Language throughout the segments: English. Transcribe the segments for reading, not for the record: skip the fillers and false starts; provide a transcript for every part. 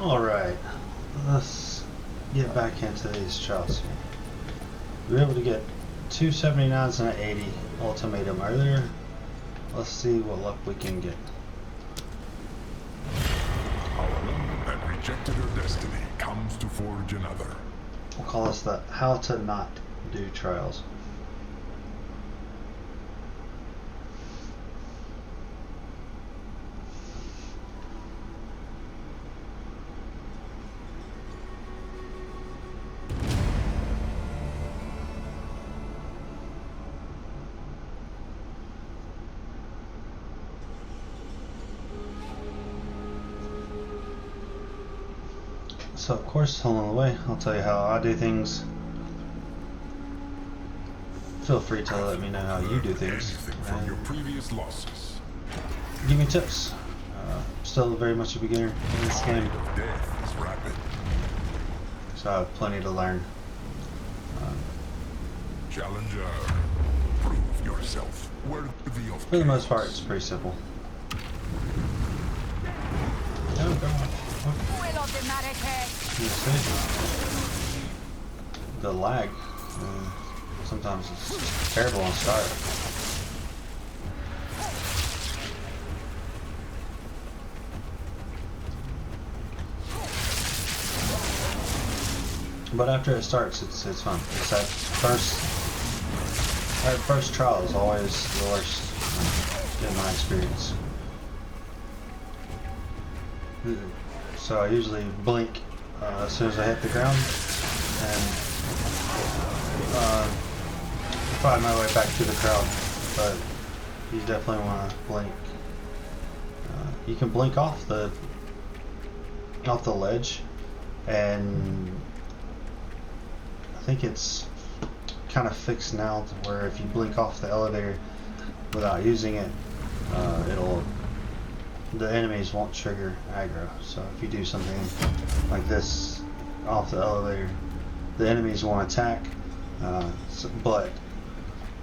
Alright, let's get back into these trials here. We were able to get 279s and an 80 ultimatum earlier. Let's see what luck we can get. Our one that rejected her destiny comes to forge another. We'll call this the how to not do trials. So of course, along the way, I'll tell you how I do things. Feel free to let me know how you do things. From your previous losses. Give me tips. Still very much a beginner in this game, Death is rapid. so I have plenty to learn. Challenger, prove yourself worthy of For the most chaos. part, it's pretty simple. Oh, God. You see? The lag. Sometimes it's just terrible on start. But after it starts, it's fun. It's that first trial is always the worst in my experience. So I usually blink as soon as I hit the ground and find my way back to the crowd. But you definitely want to blink. You can blink off the ledge, and I think it's kind of fixed now to where if you blink off the elevator without using it, the enemies won't trigger aggro. So if you do something like this off the elevator, the enemies won't attack, but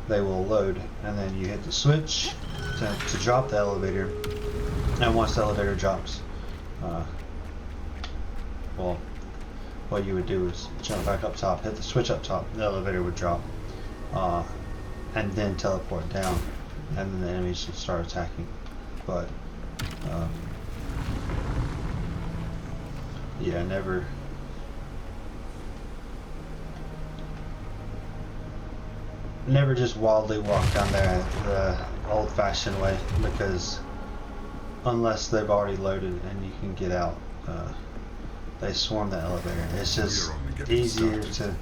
they will load, and then you hit the switch to drop the elevator, and once the elevator drops, well, what you would do is jump back up top, hit the switch up top, the elevator would drop, and then teleport down, and then the enemies will start attacking. But yeah, never just wildly walk down there the old-fashioned way, because unless they've already loaded and you can get out, they swarm the elevator. It's just easier to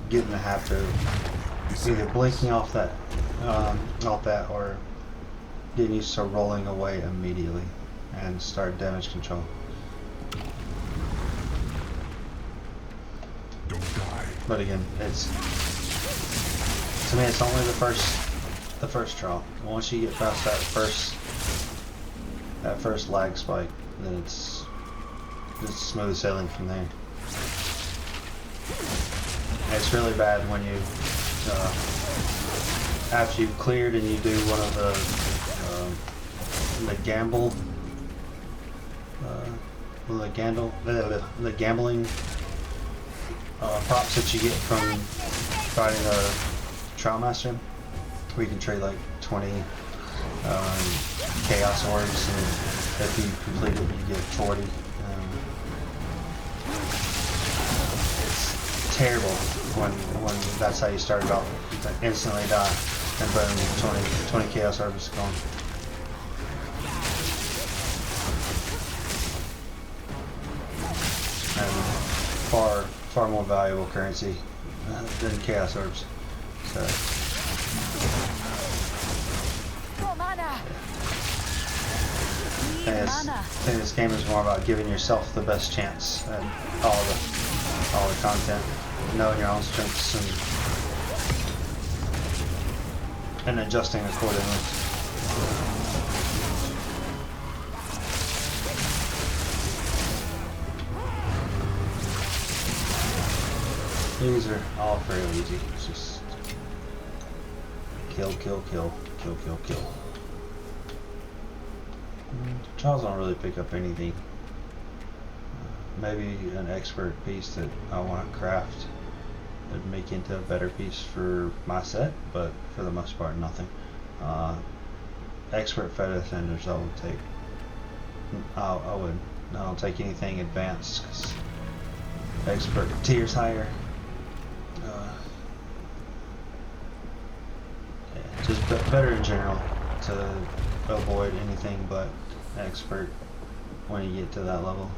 get in the habit of either blinking off that or getting used to rolling away immediately and start damage control. Don't die. But again, to me it's only the first trial. Once you get past that first lag spike, then it's smooth sailing from there. And it's really bad when you after you've cleared and you do one of the gambling props that you get from fighting a trial master, where you can trade like 20 chaos orbs, and if you complete it you get 40. It's terrible when that's how you start it off. You instantly die, and boom, 20 chaos orbs gone. And far more valuable currency than chaos orbs. So I think this game is more about giving yourself the best chance at all the content, knowing your own strengths and adjusting accordingly. These are all fairly easy. It's just kill, kill, kill, kill, kill, kill. Trials don't really pick up anything. maybe an expert piece that I want to craft and make into a better piece for my set, but for the most part, nothing. Expert feather tenders I would take. I don't take anything advanced because expert tiers higher. Yeah, just better in general to avoid anything but expert when you get to that level.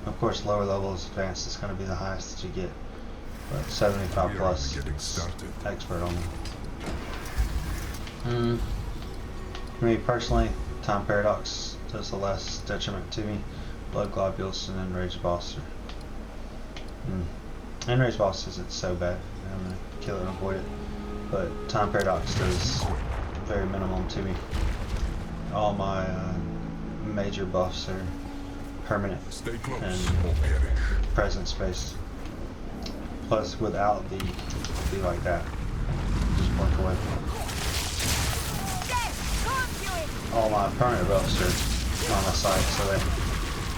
Of course, lower levels advanced is going to be the highest that you get, but 75 plus expert only. For me personally, time paradox does the less detriment to me. Blood globules and enraged boss. Enraged boss isn't so bad. I'm gonna kill it and avoid it, but time paradox does very minimum to me. All my major buffs are permanent and presence based. Plus, without the be like that, just blink away. All my permanent buffs are on my side, so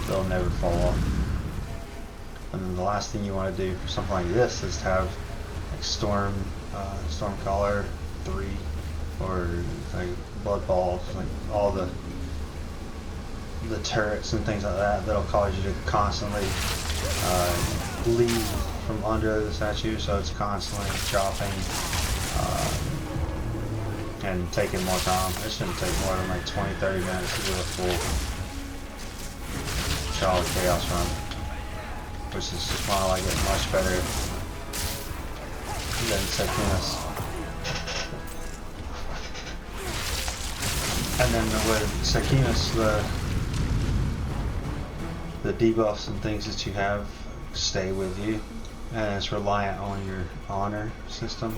they'll never fall off. And then the last thing you want to do for something like this is to have like storm collar 3 or like blood balls, like all the turrets and things like that that'll cause you to constantly leave from under the statue, so it's constantly dropping and taking more time. It shouldn't take more than like 20-30 minutes to do a full Child of Chaos run, which is why I like it much better than Sekinus. And then with Sekinus, the debuffs and things that you have stay with you, and it's reliant on your honor system.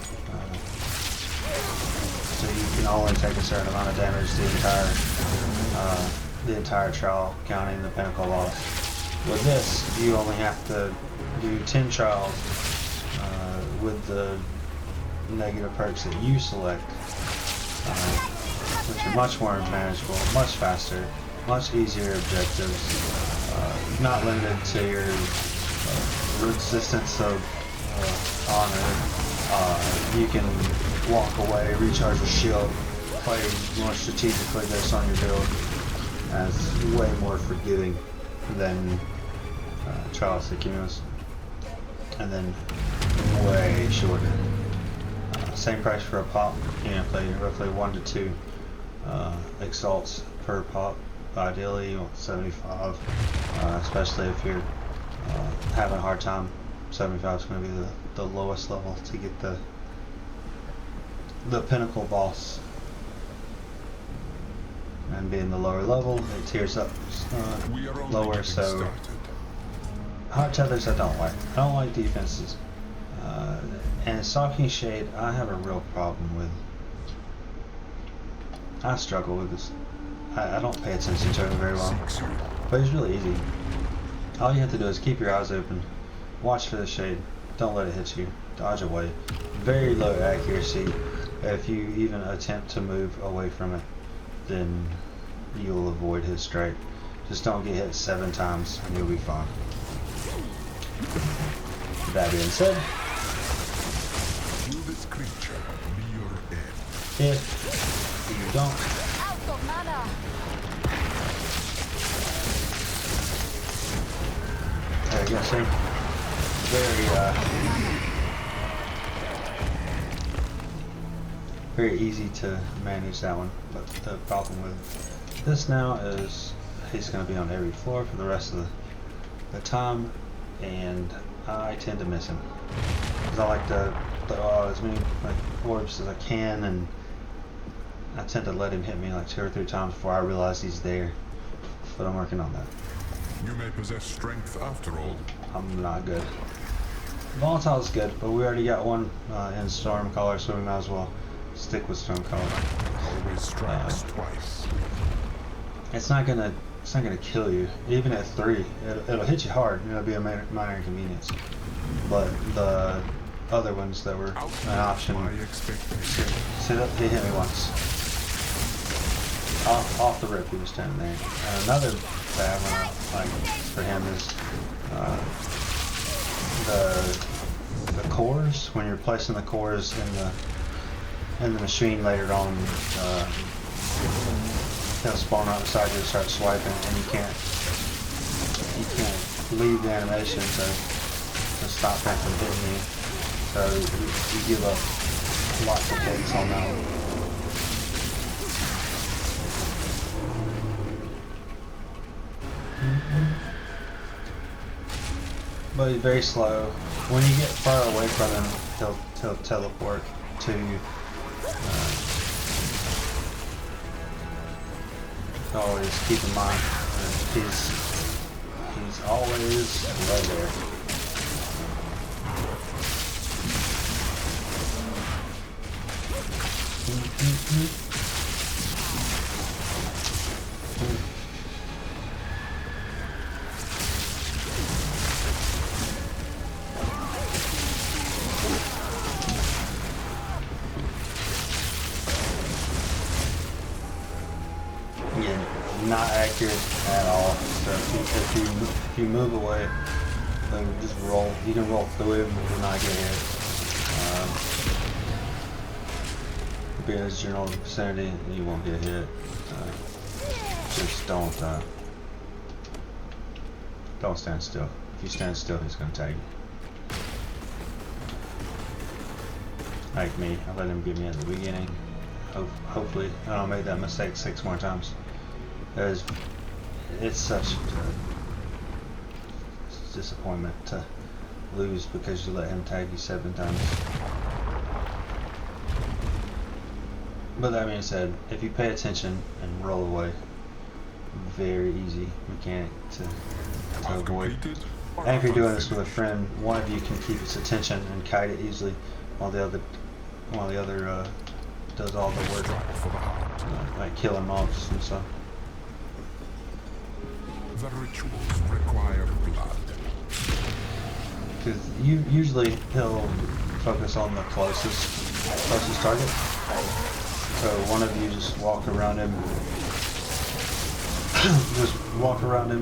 So you can only take a certain amount of damage the entire trial, counting the pinnacle loss. With this, you only have to do 10 trials with the negative perks that you select, which are much more manageable, much faster, much easier objectives, not limited to your resistance of honor. You can walk away, recharge your shield, play more strategically based on your build, and it's way more forgiving than Trial of Sekinus, and then way shorter. Same price for a pop. You know, play roughly 1 to 2 exalts per pop. Ideally, you want 75, especially if you're having a hard time. 75 is going to be the lowest level to get the pinnacle boss. And being the lower level, it tiers up lower, so hot tethers I don't like. I don't like defenses. And Stalking Shade, I have a real problem with. I struggle with this. I don't pay attention to it very well, but it's really easy. All you have to do is keep your eyes open, watch for the shade, don't let it hit you, dodge away. Very low accuracy. If you even attempt to move away from it, then you'll avoid his strike. Just don't get hit 7 times and you'll be fine. That being said, this creature be your end. if you don't, there you go, see? Very easy to manage that one, but the problem with this now is he's going to be on every floor for the rest of the time, and I tend to miss him because I like to throw out as many orbs as I can, and I tend to let him hit me like 2 or 3 times before I realize he's there. But I'm working on that. You may possess strength after all. I'm not good. Volatile is good, but we already got one in Storm Color, so we might as well stick with Storm Color. Always strikes twice. It's not gonna kill you. Even at 3, it'll hit you hard. It'll be a minor inconvenience. But the other ones that were an option, sit up, he hit me once. Off the rip, he was standing there. Another bad one I like for him is the cores. When you're placing the cores in the machine later on, he'll spawn out beside you and start swiping, and you can't leave the animation to stop him from hitting you. So you give up lots of hits on that one. But he's very slow. When you get far away from him, he'll teleport to always keep in mind he's always right there. Not accurate at all. So if you move away, then just roll. You can roll through him and not get hit. Because you're in the vicinity, you won't get hit. Just don't stand still. If you stand still, he's gonna tag you. Like me, I let him get me at the beginning. Hopefully, I don't make that mistake 6 more times. It's such a disappointment to lose because you let him tag you 7 times. But that being said, if you pay attention and roll away, very easy mechanic to avoid. And if you're doing this with a friend, one of you can keep its attention and kite it easily, while the other does all the work, like killing mobs and stuff. The rituals require blood. Because usually he'll focus on the closest target. So one of you just walk around him,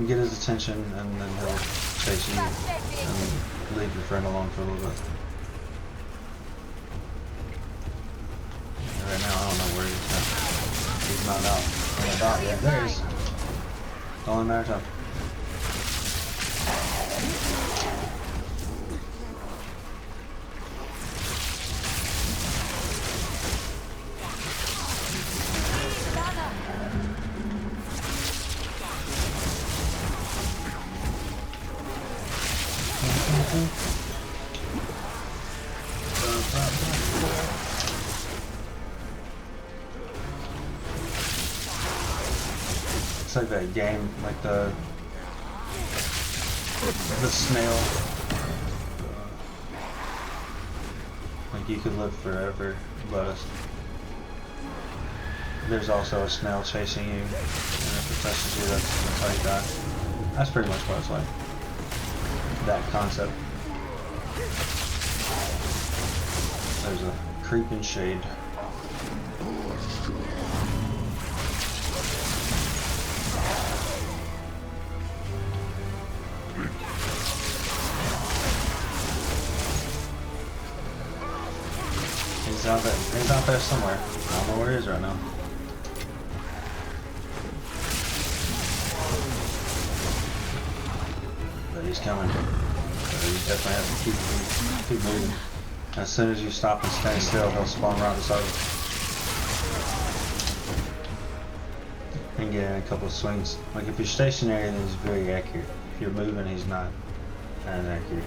get his attention, and then he'll chase you and leave your friend alone for a little bit. Right now I don't know where he's at. He's not out. He's not out yet. There he is. Only matter of time. It's like that game, like the snail. Like you could live forever, but there's also a snail chasing you, and if it touches you, that's how you die. That's pretty much what it's like. That concept. There's a creeping shade. He's out there somewhere. I don't know where he is right now. But he's coming. So you definitely have to keep moving. As soon as you stop and stand still, he'll spawn right beside you. And get in a couple of swings. Like if you're stationary, then he's very accurate. If you're moving, he's not as accurate.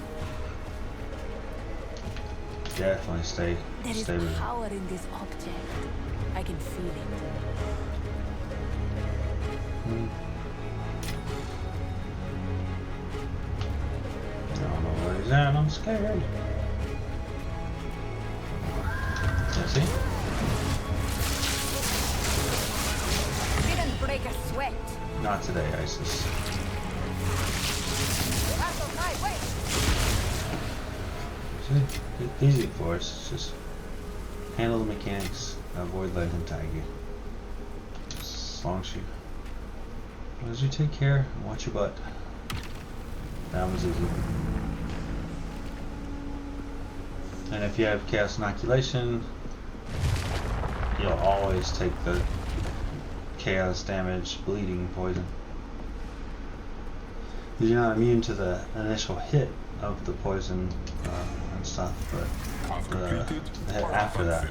Definitely stay There is with it. power in this object. I can feel it. I don't know where he's at. I'm scared. Yeah, see? Didn't break a sweat. Not today, Isis. Out of my way. See? It's easy for us. It's just handle the mechanics. Avoid letting him tag you. as long as you take care and watch your butt. That was easy. And if you have chaos inoculation, you'll always take the chaos damage, bleeding, poison. You're not immune to the initial hit of the poison and stuff, but the hit after that.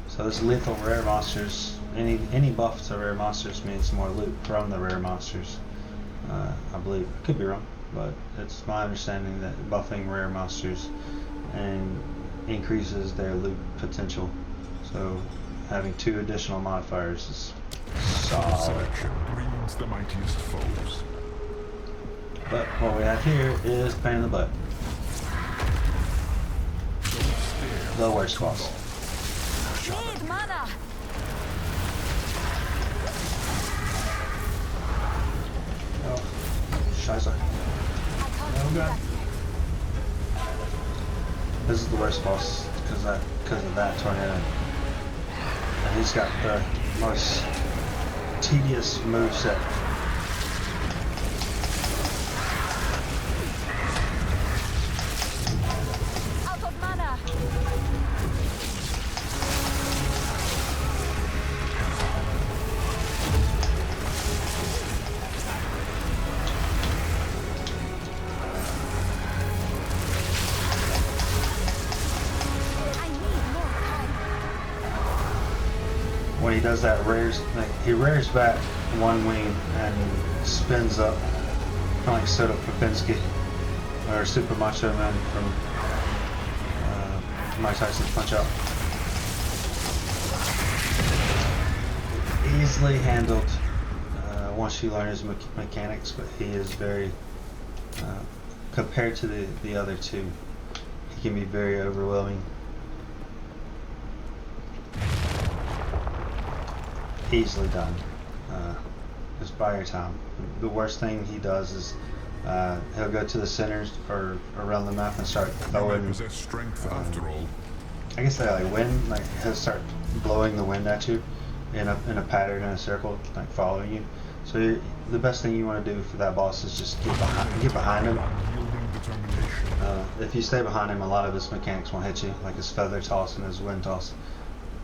So it's lethal rare monsters. Any buff to rare monsters means more loot from the rare monsters. I believe. I could be wrong, but it's my understanding that buffing rare monsters and increases their loot potential. So having 2 additional modifiers is solid. Selection breeds the mightiest foes. But what we have here is pain in the butt. The worst boss. Need mana. Oh, scheiße. I can't do that yet. This is the worst boss because of that tornado. And he's got the most tedious moveset. Out of mana. I need more time. When he does that, he rears back one wing and spins up, kind of like Soda Popinski or Super Macho Man from Mike Tyson's Punch Out. Easily handled once you learn his mechanics, but he is very, compared to the other two, he can be very overwhelming. Easily done. Just buy your time. The worst thing he does is he'll go to the centers or around the map and start You throwing. possess strength after all. I guess they like wind. Like he'll start blowing the wind at you in a pattern in a circle, like following you. So the best thing you want to do for that boss is just get behind him. Unyielding determination. If you stay behind him, a lot of his mechanics won't hit you, like his feather toss and his wind toss,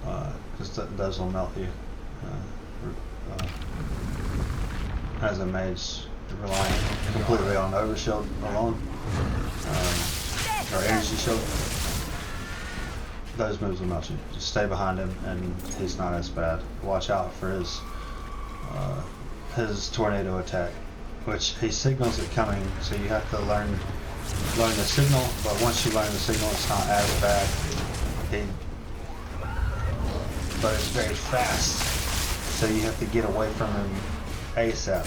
because those will melt you. As a mage, relying completely on overshield alone, or energy shield, those moves will melt you. Just stay behind him, and he's not as bad. Watch out for his tornado attack, which he signals it coming, so you have to learn the signal. But once you learn the signal, it's not as bad. But it's very fast. So you have to get away from him ASAP.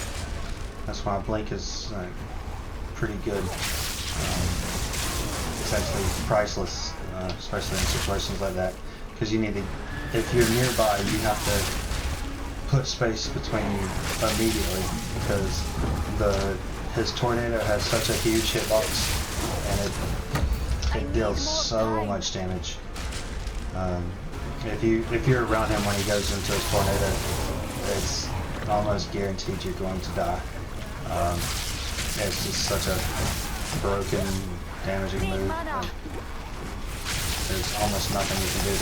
That's why Blink is pretty good. It's actually priceless, especially in situations like that. Because you need to, if you're nearby, you have to put space between you immediately. Because his tornado has such a huge hitbox, and it deals so much damage. If you're around him when he goes into his tornado, it's almost guaranteed you're going to die. It's just such a broken, damaging move. There's almost nothing you can do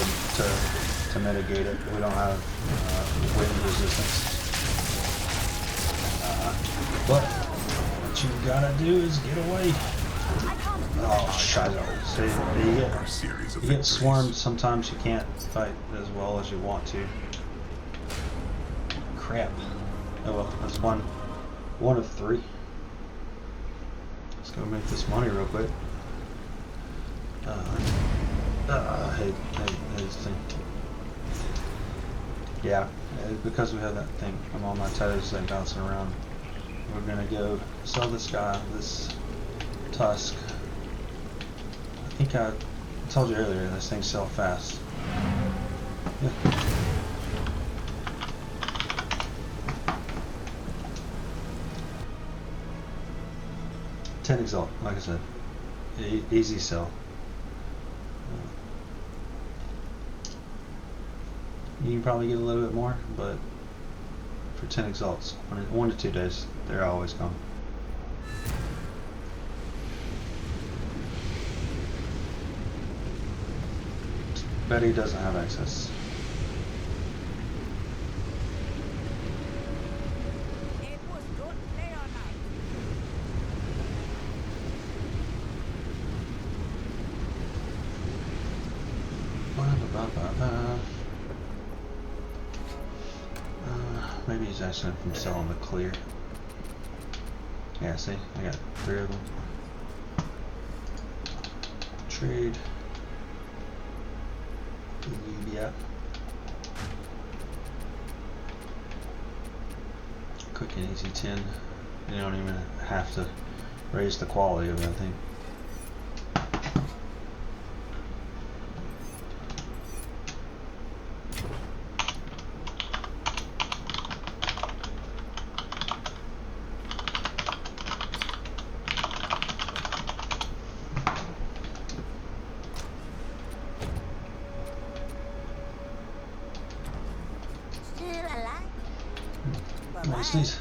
to mitigate it. We don't have wind resistance. But what you gotta do is get away. Oh, shit. So you get swarmed. Sometimes you can't fight as well as you want to. Crap. Oh well, that's one of 3. Let's go make this money real quick. I hate this thing. Yeah, because we have that thing. I'm on my toes, like bouncing around. We're gonna go sell this guy, this tusk. I think I told you earlier, this things sell fast. Yeah. $10 exalt, like I said, easy sell. You can probably get a little bit more, but for 10 exalts. 1 to 2 days. They're always gone. Betty doesn't have access. It was good play all night. Maybe he's actually from selling the clear. Yeah, see, I got 3 of them. Trade. Yeah. Quick and easy 10. You don't even have to raise the quality of it, I think. Still alive. What's these?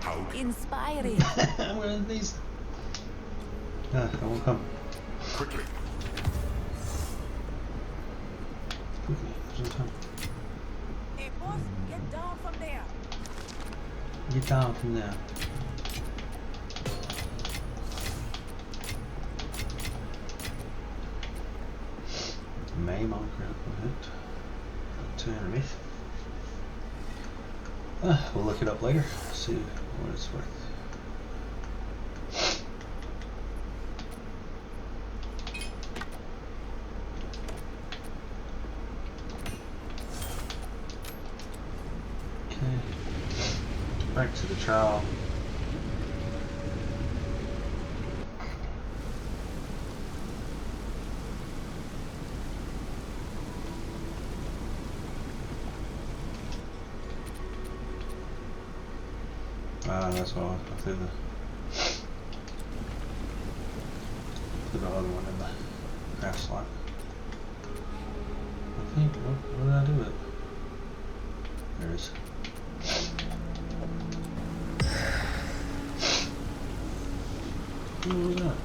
How Inspiring. What are these? I won't come. quickly? Quickly, there's no time. Hey, boss, get down from there. Get down from there. Maim on critical hit. 2 underneath. We'll look it up later, see what it's worth. Okay, back to the trial. That's why I threw the other one in the craft slot. I think, what did I do with it? There it is. What was that?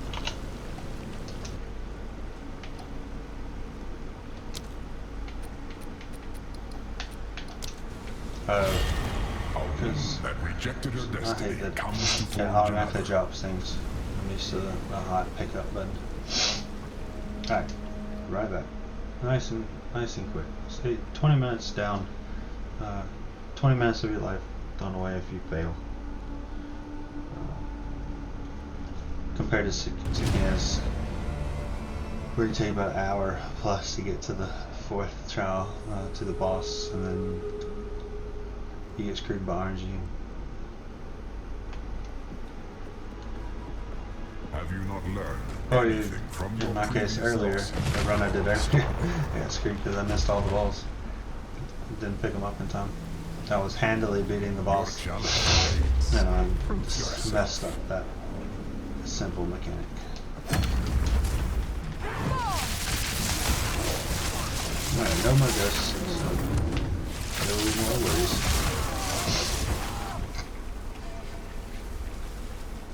Because That rejected her I destiny hate that comes to it forge automatically another. drops things. I'm used to the hot pickup button. Alright, right back. Nice and quick. See, 20 minutes down. 20 minutes of your life thrown away if you fail. Compared to Sakina's, where you take about an hour plus to get to the 4th trial, to the boss, and then you get screwed by RNG. Have you not learned Or anything from your in my case previous earlier, loss? the run I did earlier, I got screwed because I missed all the balls. Didn't pick them up in time. I was handily beating the Your boss, challenge remains. and I Prove just yourself. messed up that simple mechanic. Alright, no more ghosts, so no more worries.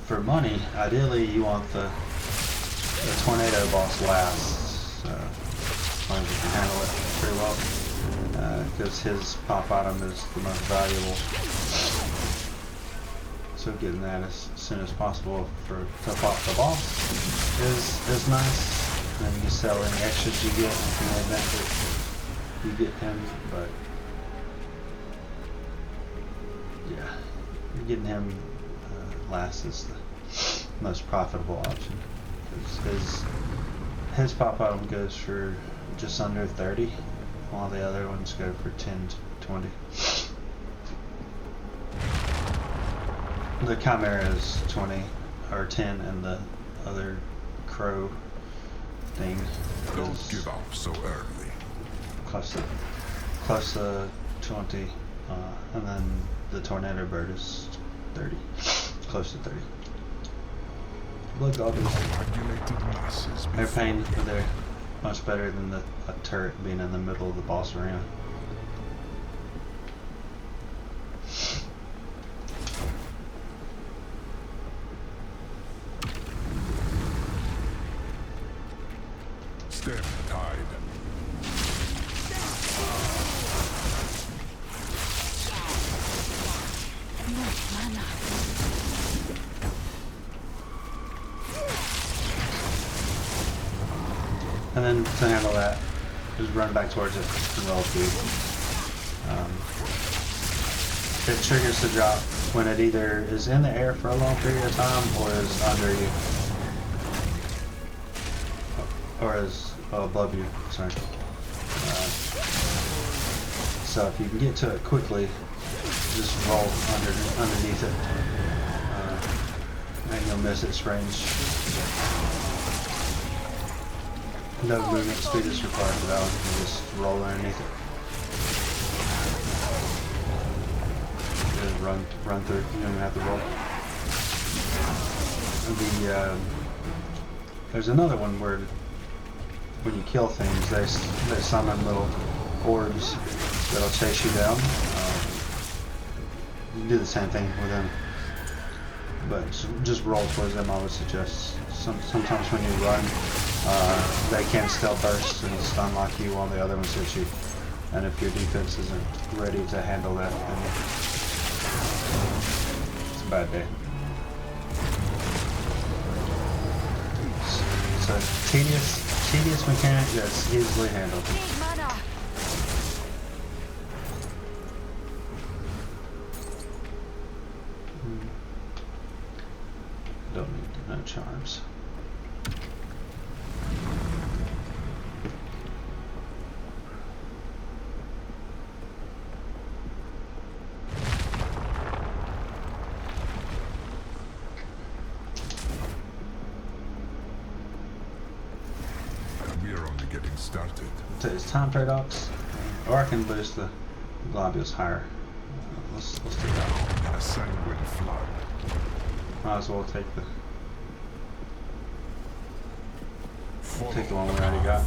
For money, ideally you want the tornado boss last, as long as you can handle it pretty well, because his pop item is the most valuable. So getting that as soon as possible to pop the boss is nice. And you can sell any extras you get in the event that you get him, but yeah, getting him last is the most profitable option. Because his pop item goes for just under 30, while the other ones go for 10 to 20. The Chimera is 20 or 10, and the other crow thing Don't is give up so early. close to 20, and then the tornado bird is 30, close to 30. Blood goblins, Coagulated masses they're before pain, you. but they're much better than a turret being in the middle of the boss arena. ebb tide. Mana. And then to handle that, just run back towards it and roll through. It triggers the drop when it either is in the air for a long period of time or is under you. Or is above you, sorry. So if you can get to it quickly, just roll underneath it. And you'll miss its range. No movement speed is required for that one. You just roll underneath it. Just run through. You don't even have to roll. There's another one where when you kill things, they summon little orbs that'll chase you down. You can do the same thing with them, but just roll towards them. I would suggest. Sometimes when you run, they can still burst and stun lock you while the other ones hit you. And if your defense isn't ready to handle that, then it's a bad day. So tedious mechanic that's easily handled. Don't need no charms. We are only getting started. It's time paradox, or I can boost the globules higher. Let's do that. In a sanguine flood. Might as well take the one we already got.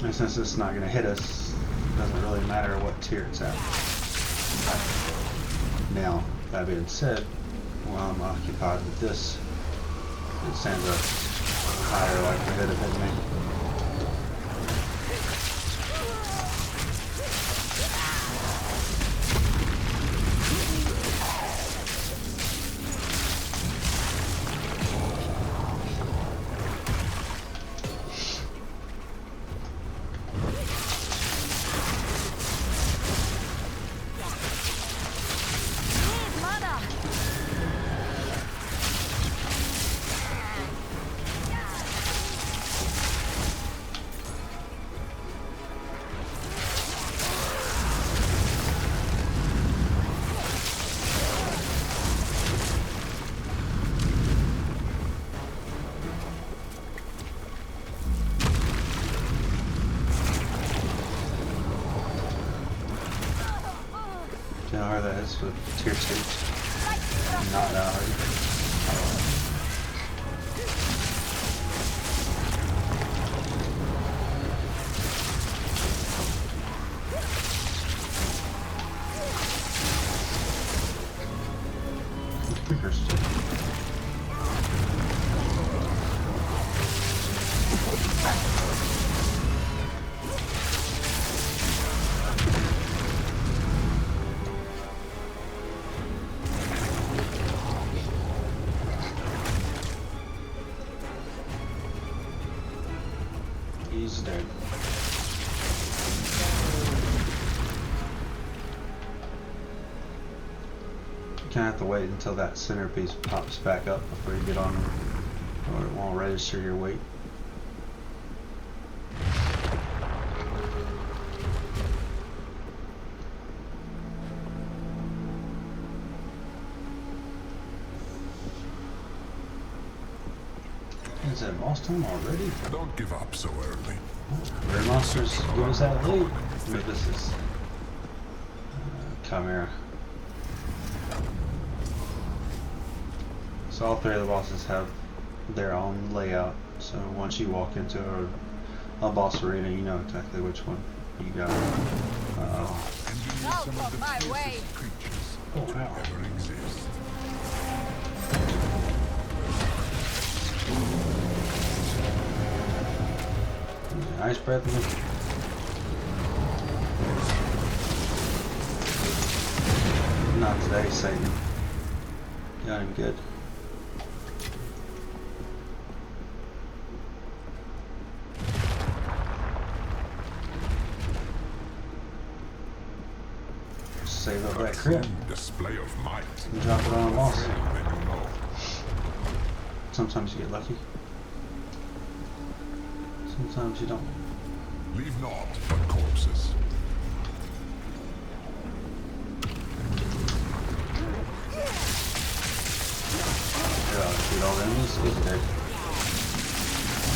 And since it's not going to hit us, it doesn't really matter what tier it's at. Now, that being said, while I'm occupied with this, it stands a higher likelihood of hitting me. Do you know how that is with tier 2? Not that hard. Triggers too. He's dead. You kind of have to wait until that centerpiece pops back up before you get on, or it won't register your weight. Is that boss time already? Don't give up so early. Rare monsters give us that lead. Maybe this is Chimera. So all three of the bosses have their own layout. So once you walk into a boss arena, you know exactly which one you got. Out of my way! Creatures Oh wow. ever exist. Ice breath me. Not today, Satan. Got him good. Save up that crit. Display of might. And drop it on a boss. Then you know. Sometimes you get lucky. Sometimes you don't. Leave naught but corpses. Shoot all the enemies. Easy there.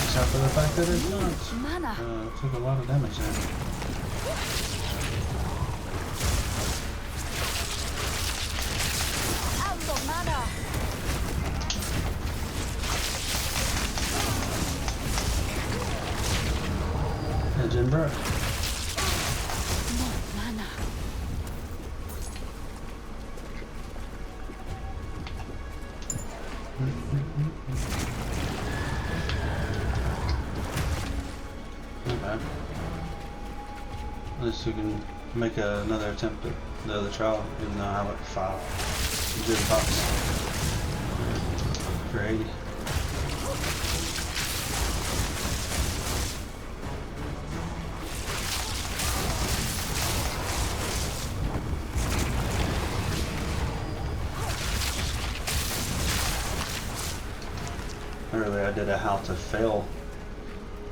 Except for the fact that it's not. Mana. Took a lot of damage there. Out of mana. Hey, Jim Burke. More mana. Not bad. At least we can make another attempt at the other trial, even though I have like 5 good pops for 80. Earlier I did a how to fail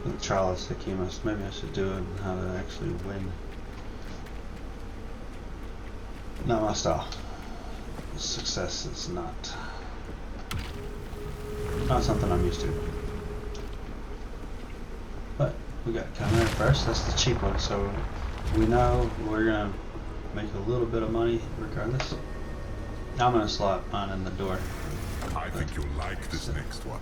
the trial of Sakimas. Maybe I should do it and how to actually win. Not my style. Success is not something I'm used to. But we got Chimera first. That's the cheap one, so we know we're gonna make a little bit of money regardless. I'm gonna slot mine in the door. I think you'll like this next one.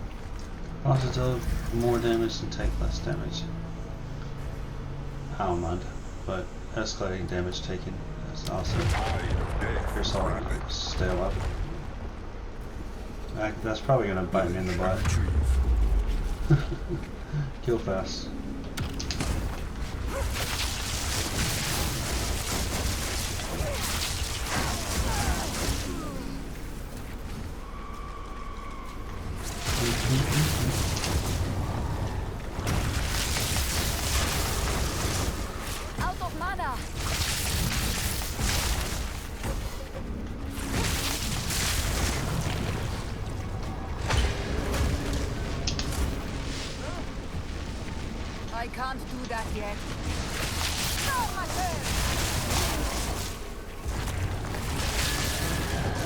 Positive, more damage and take less damage. I don't mind, but escalating damage taken is also your soul stay alive. That's probably gonna bite me in the butt. Kill fast. Out of mana. I can't do that yet. No, my turn.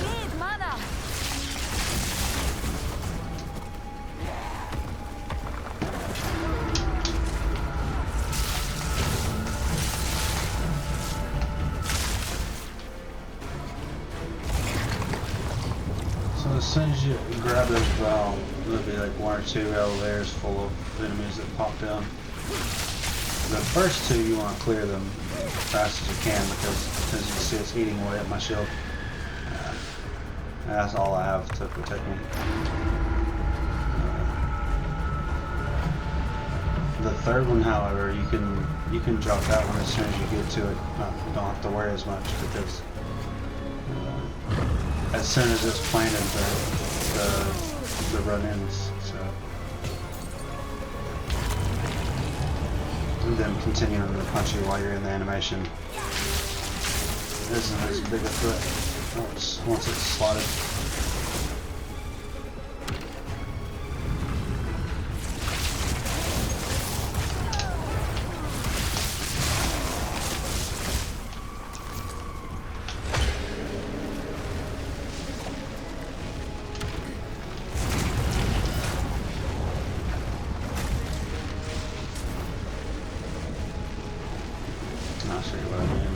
Need mana. So as soon as you grab this valve, there'll be like 1 or 2 elevators full of enemies that pop down. The first 2 you want to clear them as fast as you can because as you can see it's eating away at my shield. That's all I have to protect me. The third one, however, you can drop that one as soon as you get to it. You don't have to worry as much because as soon as it's planted, the run ends. So, and then continuing to punch you while you're in the animation isn't as big a threat once it's slotted. I'll show you what I mean.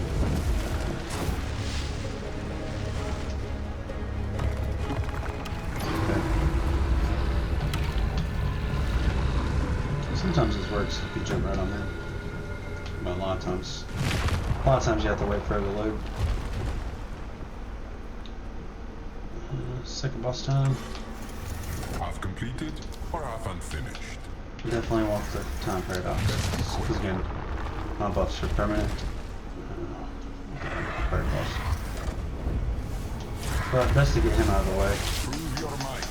Okay. Sometimes this works if you jump right on there, but a lot of times you have to wait for it to load. Second boss time. Half completed or half unfinished? Definitely want the time paradox. Because again, my buffs are permanent. Fireballs. But best to get him out of the way. Prove your might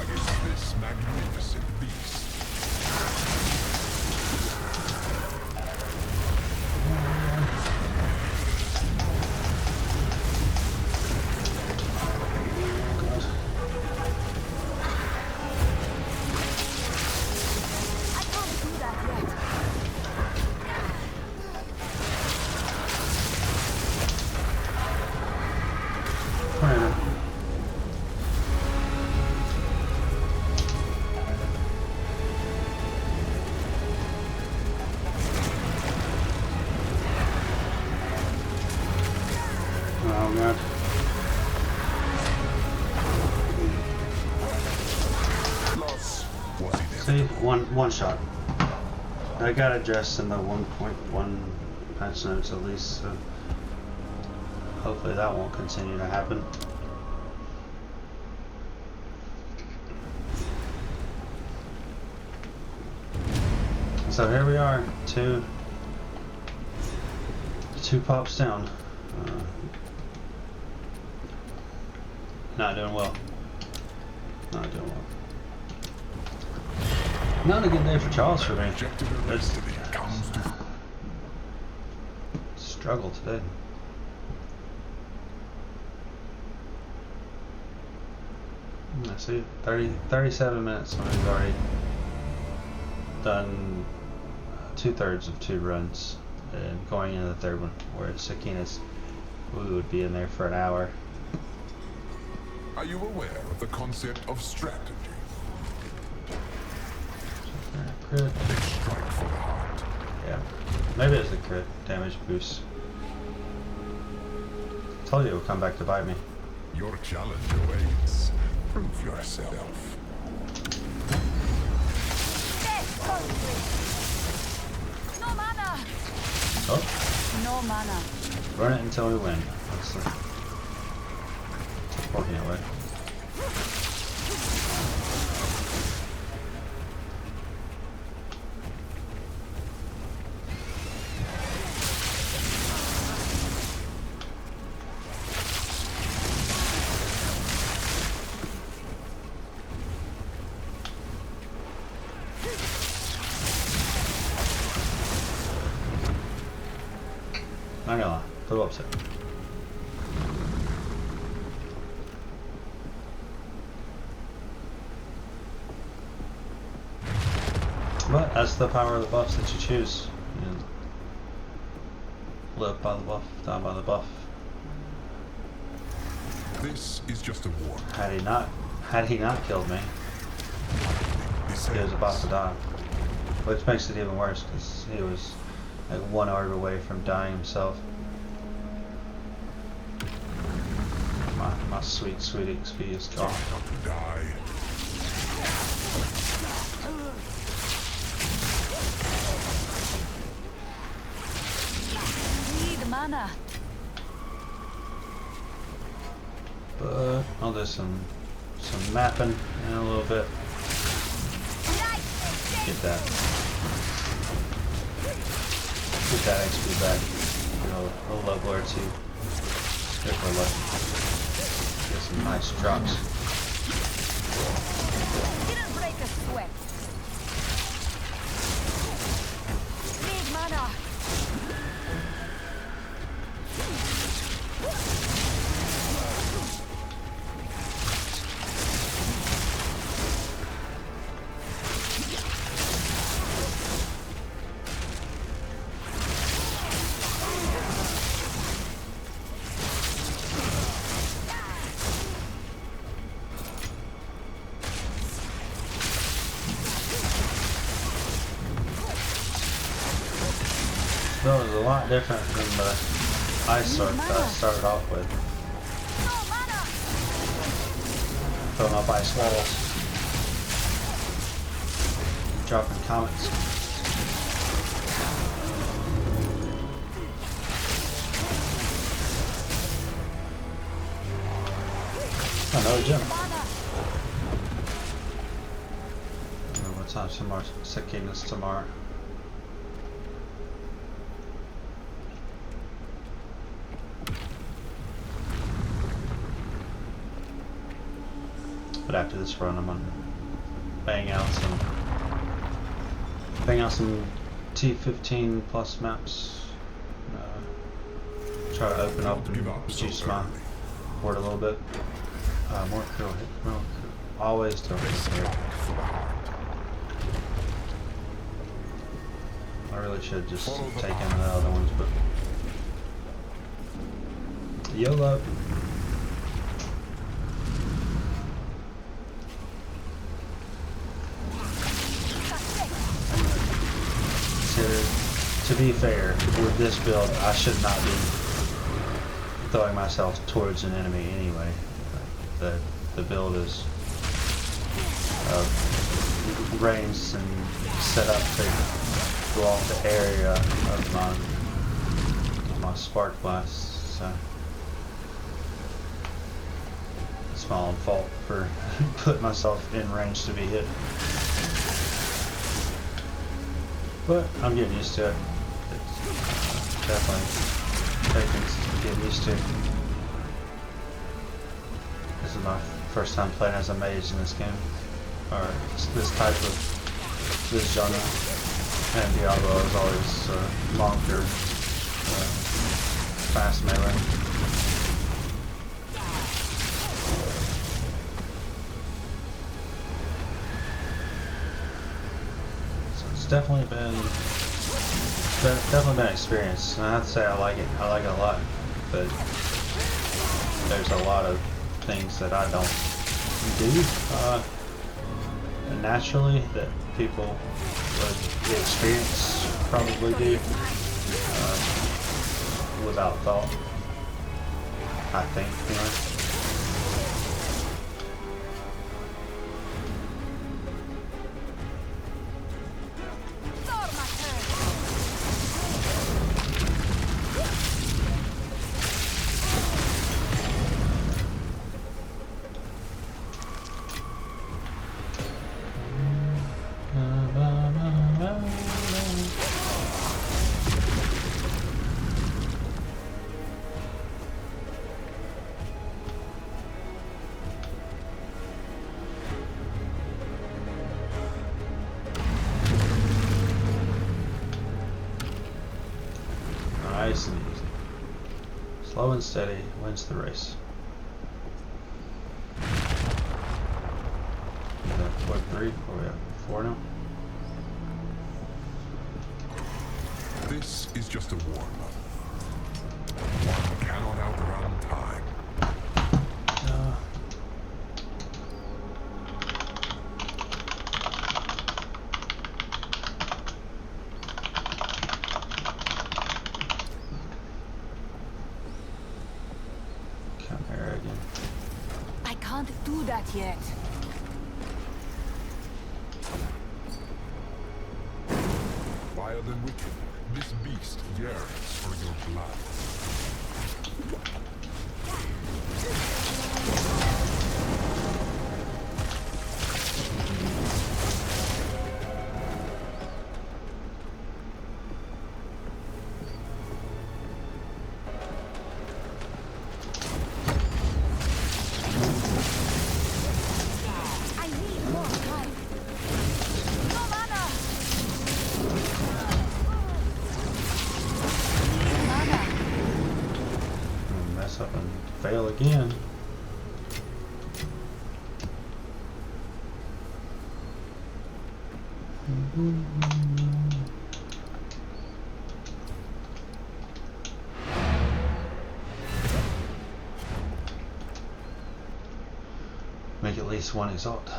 against this magnificent beast. I can't do that yet. Whatever. Oh god. Loss. Was See, inevitable. one shot. I got it just in the 1.1 patch notes at least, so hopefully that won't continue to happen. So here we are, two pops down. Not doing well. Not doing well. Not a good day for Charles for me. Rejected her destiny comes to Struggle today. I see 37 minutes when we've already done 2/3 of 2 runs and going into the third one, whereas Sakina's, we would be in there for an hour. Are you aware of the concept of strategy? Crit. They strike for the heart. Yeah. Maybe it's the crit damage boost. Told you it would come back to bite me. Your challenge awaits. Prove yourself. Death country. No mana. Oh, No mana. run it until we win. That's the working away. Not gonna lie, a little upset. But that's the power of the buffs that you choose. You know, live by the buff, die by the buff. This is just a war. Had he not killed me, he was about to die. Which makes it even worse because he was like 1 orb away from dying himself. My sweet XP is gone. Die. Need mana. But I'll do some mapping in a little bit. Get that XP back. You know, a level or two. If we're lucky. Get some nice drops. Didn't break a sweat. Need mana. That was a lot different than the ice sword that I started off with. No mana. Throwing up ice walls. Dropping comets. Another gem. Mana. I don't know what's time some more cicadas tomorrow. But after this run, I'm gonna bang out some T15 plus maps. Try to open up and juice my board a little bit. More curl hit. Always do it. I really should just take in the other ones, but YOLO. To be fair, with this build, I should not be throwing myself towards an enemy anyway. The build is ranged and set up to go off the area of my spark blast, so it's my own fault for putting myself in range to be hit. But I'm getting used to it. It's definitely taking to get used to. This is my first time playing as a mage in this game, or this type of genre. And Diablo is always longer, fast melee. Definitely been an experience, and I have to say I like it a lot, but there's a lot of things that I don't do naturally that people with the experience probably do without thought, I think, anyway. Nice and easy. Slow and steady wins the race. Is that 4-3? Or we have 4 now? This is just a warm-up. One cannot outrun time. I can't do that yet. Vile and wicked, this beast yearns for your blood. Up and fail again. Make at least one exalt.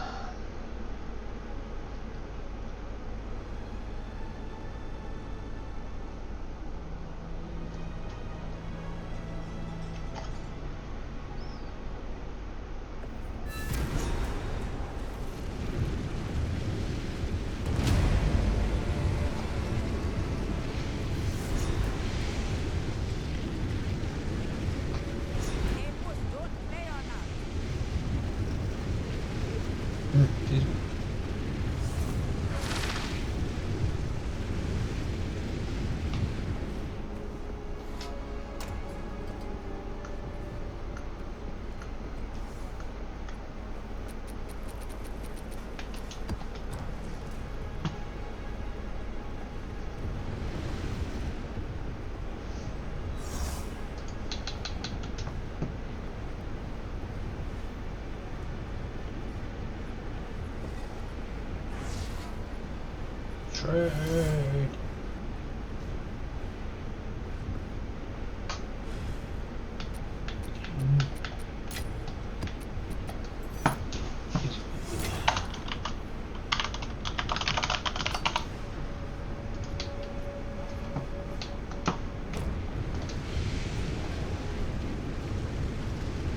Trade.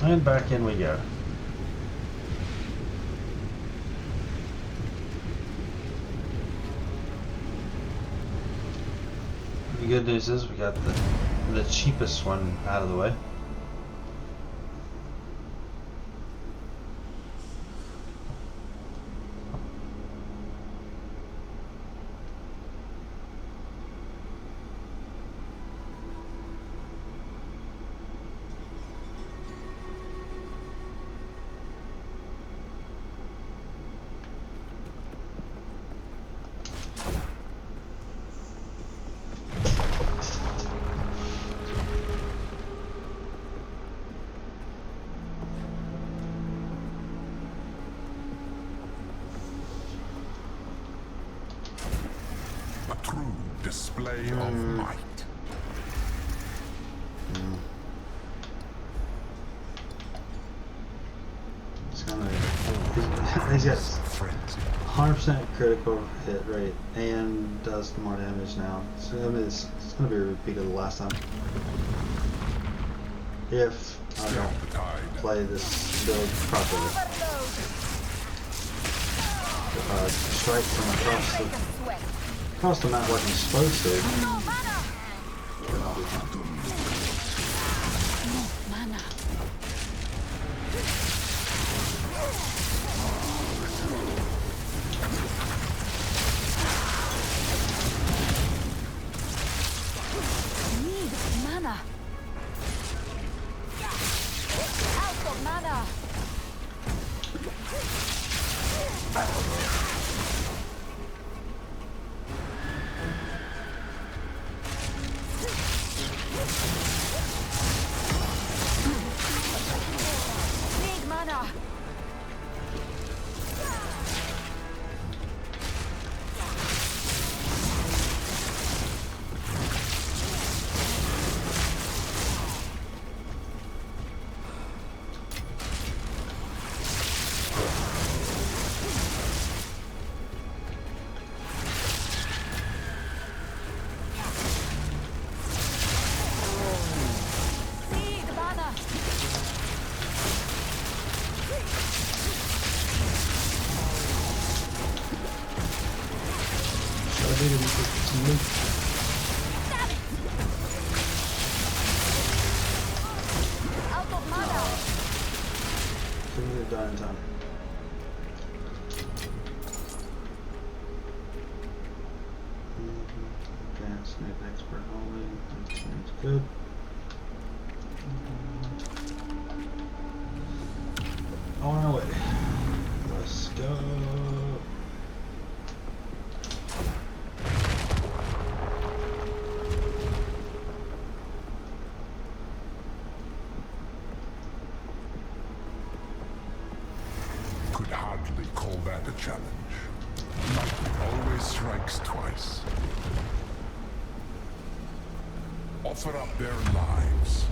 And back in we go. The good news is we got the cheapest one out of the way. A true display of might. It's gonna he's got Frenzy. 100% critical hit rate and does more damage now. So I mean, it's gonna be a repeat of the last time. If I Stem don't the tide. play this build properly. Strike from across the map like I'm supposed to, then I'll be fine. Couldn't get it done in time. Advanced Snake Expert only. That seems good. On our way. Let's go. Could hardly call that a challenge. Lightning always strikes twice. Offer up their lives.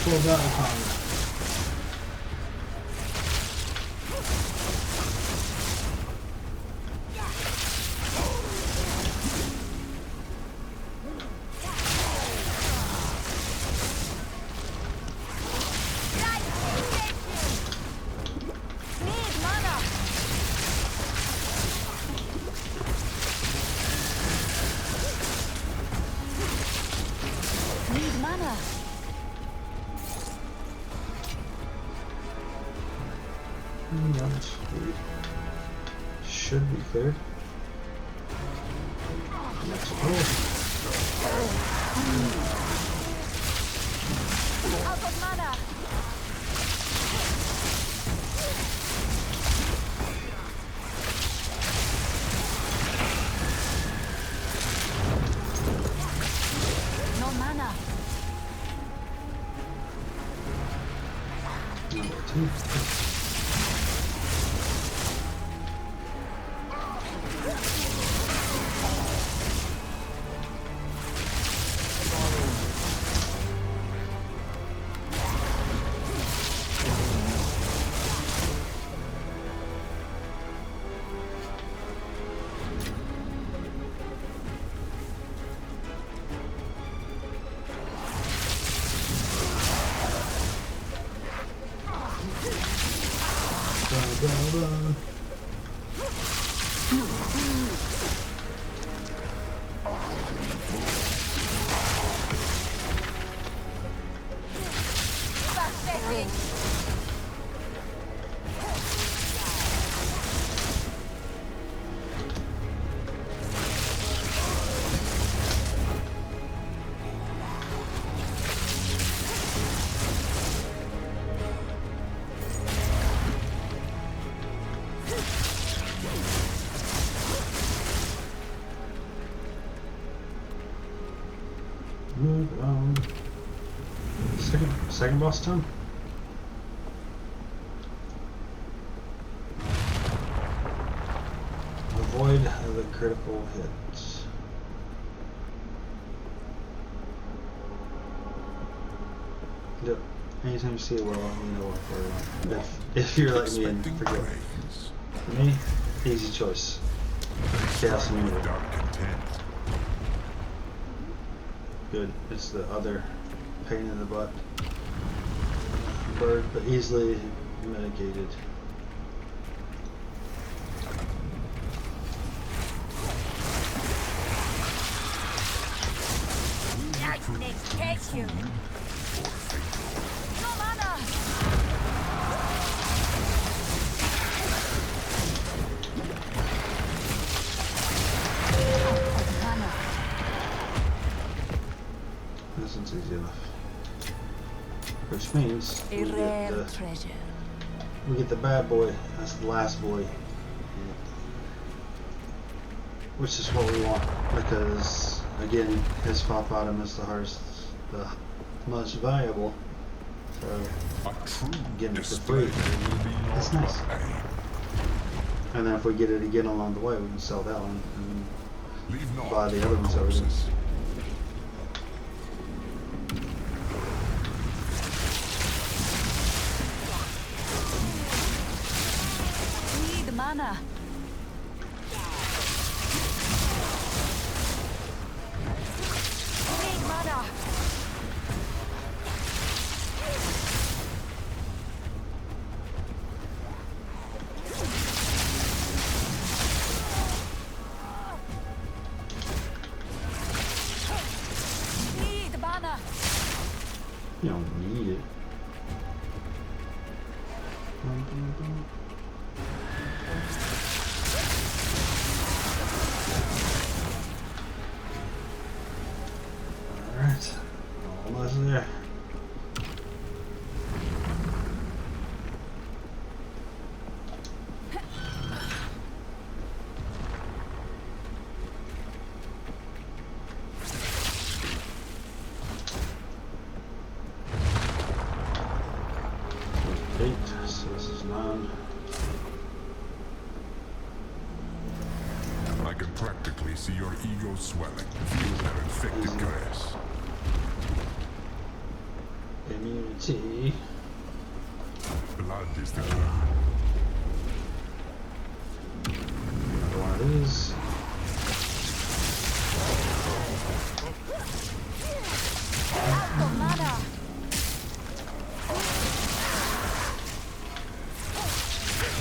Full battle combat. That's weird. Should be cleared. Next hole. Out of mana. too. Move on. Second boss done. Avoid the critical hits. Yep. Anytime you see a well, you know what for if you're like me and forget. For me, easy choice. Chaos immunity. Good. It's the other pain in the butt bird, but easily mitigated. Catch you. No mana. This one's easy enough. Which means A rare treasure. we get the bad boy. That's the last boy. Which is what we want, because again, his pop item is the hardest, the most valuable. So getting it for free. That's nice. And then if we get it again along the way, we can sell that one and buy the other ones over there. Need mana. Need mana. Need mana. You don't need it. Alright, almost there. So this is 9. I can practically see your ego swelling. Feel that infected grass. Immunity. Blood is the key. Another one of these. Out of mana.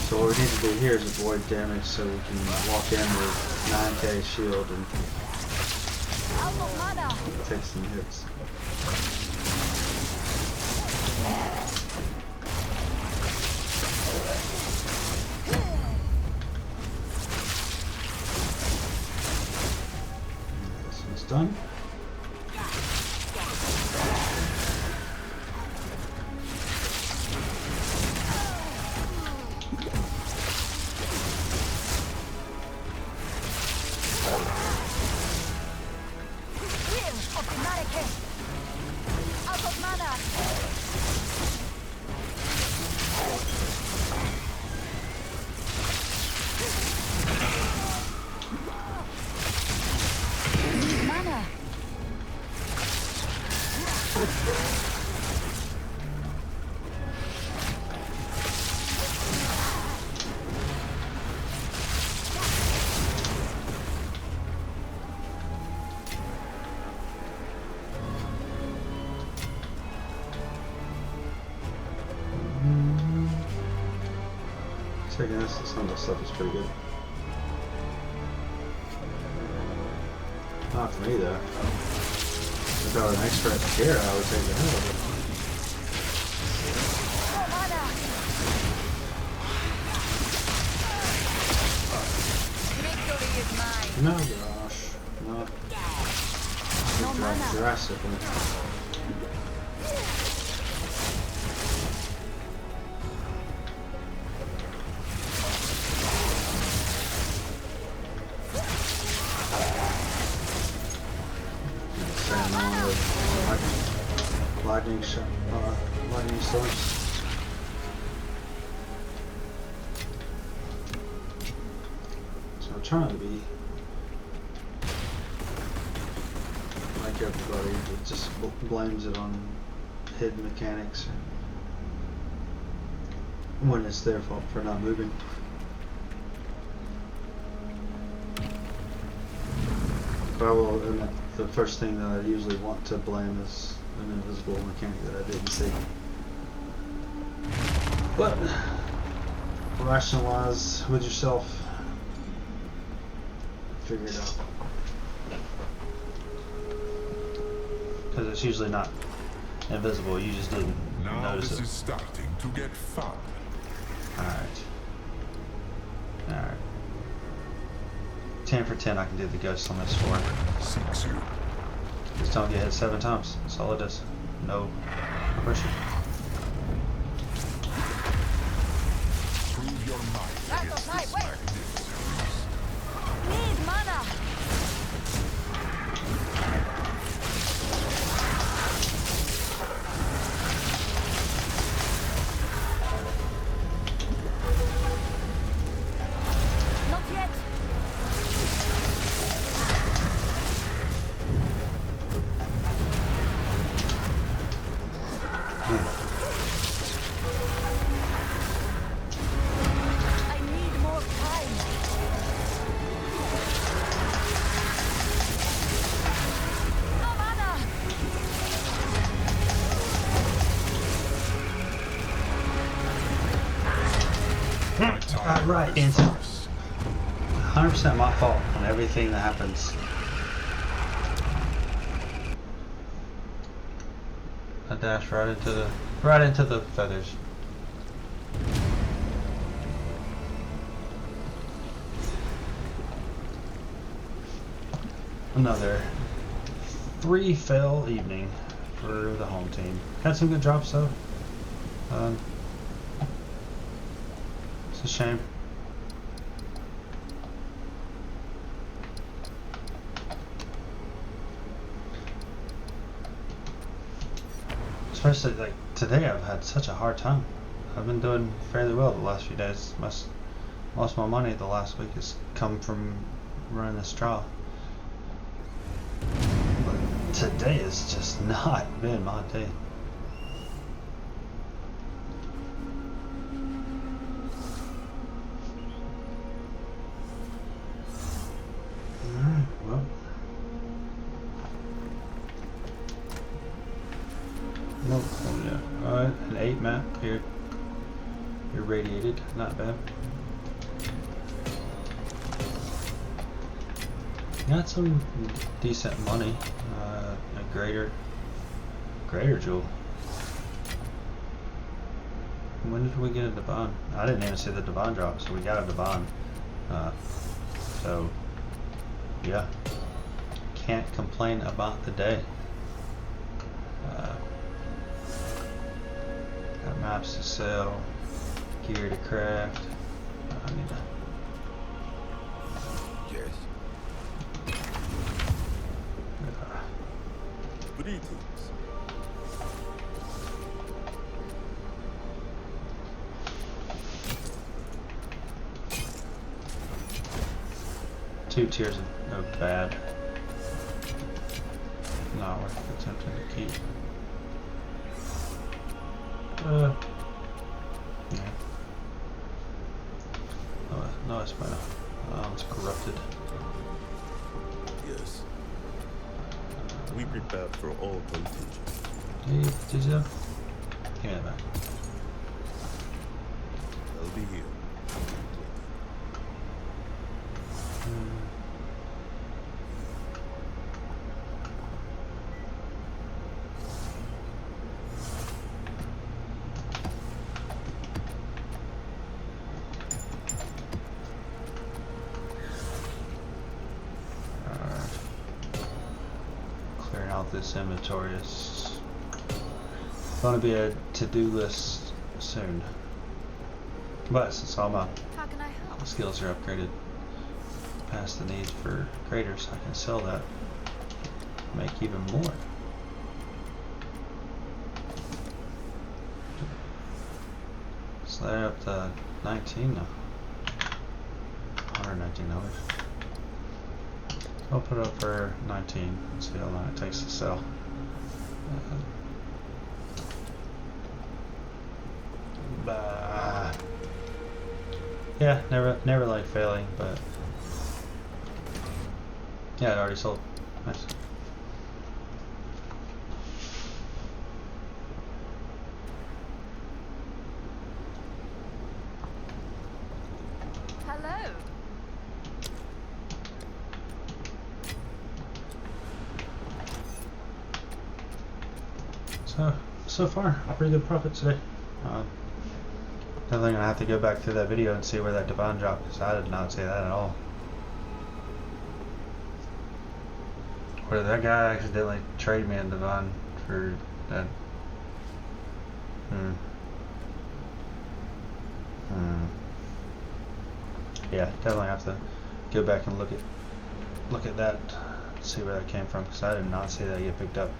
So what we need to do here is avoid damage so we can walk in with 9k shield and Out of mana. take some hits. This one's done. taking this. Some of the stuff is pretty good. Not for me though. If I was an expert here, I would take the hell of it. Victory is mine. No, gosh. Not. No mana. Drastically. Lightning storms. So I'm trying to be like everybody that just blames it on hidden mechanics when it's their fault for not moving. But I will admit, the first thing that I usually want to blame is an invisible mechanic that I didn't see. But rationalize with yourself, figure it out. Because it's usually not invisible, you just didn't notice it. Now this is starting to get fun. Alright. 10 for 10 I can do the ghost on this for. 6 you. Just don't get hit 7 times. That's all it is. No pressure. Prove your might against this magnificence. Need mana. Not yet. I need more time. No mana. My time Right, is Anson. first. 100% my fault on everything that happens. I dashed right into the feathers. Another 3-fail evening for the home team. Had some good drops though. It's a shame. Especially like today, I've had such a hard time. I've been doing fairly well the last few days. Most of my money the last week has come from running this trial. But today has just not been my day. Alright, well. Nope. Oh yeah. Alright, an 8 map here. Irradiated, not bad. Got some decent money. A greater jewel. When did we get a Devon? I didn't even see the Devon drop, so we got a Devon. So yeah, can't complain about the day. Got maps to sell, gear to craft. I need to. Yes. Greetings. Two tiers of bad. Not worth attempting to keep. Yeah. No, it's better. It's corrupted. Yes. We prepared for all contingencies. Hey, did you? Give me that back. I'll be here. out this inventory. It's going to be a to-do list soon. But since all my How can I help? skills are upgraded past the need for graders, I can sell that, make even more. So they're up to 19 now. $119. I'll put it up for 19 and see how long it takes to sell. Yeah, never like failing, but yeah, it already sold. Nice. Hello. So far, a pretty good profit today. Definitely gonna have to go back through that video and see where that divine dropped, because I did not see that at all. Or did that guy accidentally trade me in divine for that? Yeah, definitely have to go back and look at that, see where that came from, because I did not see that get picked up.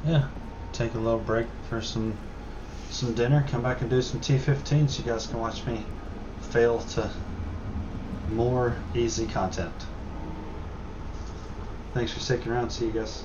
Yeah, take a little break for some dinner, come back and do some T15 so you guys can watch me fail to more easy content. Thanks for sticking around. See you guys.